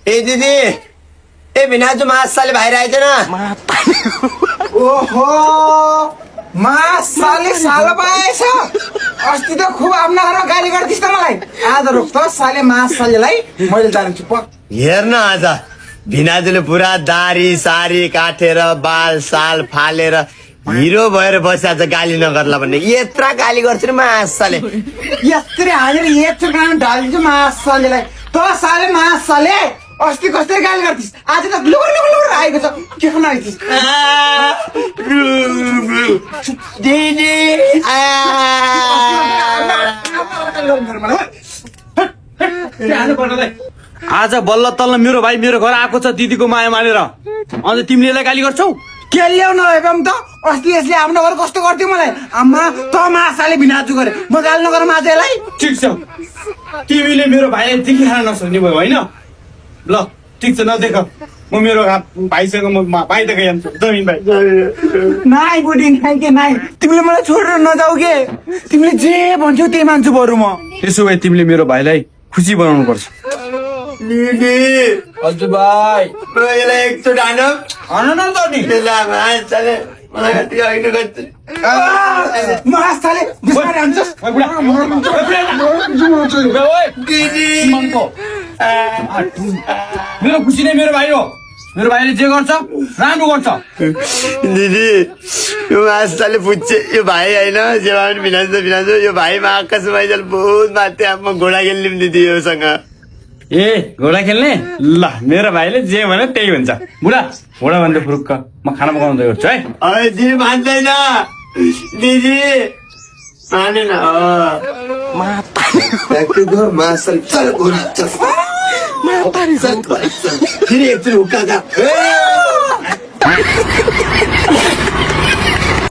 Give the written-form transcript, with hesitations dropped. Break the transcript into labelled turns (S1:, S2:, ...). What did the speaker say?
S1: ए दिदी ए भिनाजु मासाले बाहिर आइज न
S2: ओहो साले साला पाएछ अस्ति त खुब आफ्ना घरमा गाली गर्दिस् त मलाई आज रोक त साले सालेलाई मैले जान्छु पक
S1: हेर्न आज भिनाजुले पुरा दारी सारी काटेर बाल साल फालेर हिरो भएर बस्या छ गाली नगर्ला भन्ने यत्रा गाली गर्छु नि मासाले
S2: यत्रै हालेर यत्रो गाली ढालिदिन्छु सालेलाई त साले साले अस्ति कसरी गाली गर्दिस् आज त लुर आएको छ के खान आइदिस्
S1: दिदी
S3: आज बल्ल तल्ल मेरो भाइ मेरो घर आएको छ दिदीको माया मानेर अन्त तिमीले यसलाई गाली गर्छौ
S2: के ल्याउनु एवं त अस्ति यसले आफ्नो घर कस्तो गर्थ्यो मलाई आम्मा त मासाले भिनाजु गरे म गाली नगर माझेलाई
S3: ठिक छ तिमीले मेरो भाइलाई देखिरहन नसक्ने भयो होइन ल ठिक छ नदेख म मेरो भाइसँग म भाइ देख जान्छु जमिन भाइ
S2: नाइ बुढी नाइ के नाइ तिमीले मलाई छोडेर नजाऊ के तिमीले जे भन्छौ त्यही मान्छु बरु म
S3: त्यसो भए तिमीले मेरो भाइलाई खुसी बनाउनु पर्छ
S1: दिदी
S3: हजुर भाइ
S1: यसलाई एकचोटि हान
S3: न त नि
S1: त्यसलाई मासाले मलाई कति होइन गर्छु
S2: मासाले बिस्तारै हान्छस्
S1: दिदी
S3: मेरो खुसी नै मेरो भाइ हो मेरो भाइले जे गर्छ राम्रो गर्छ
S1: दिदी यो मासाले पुच्छे यो भाइ होइन जेमा पनि भिनाजु यो भाइमा आकाश भाइजल बहुत माथि म घोडा खेल्ने दिदी योसँग
S3: ए घोडा खेल्ने ल मेरो भाइले जे भने त्यही हुन्छ बुढा घोडा भन्दा फुरुक्क म खाना पकाउँदै गर्छु है
S1: अरे दिदी मान्दैन दिदी मानेन मासल चल फेरि एकचोटि हुक्का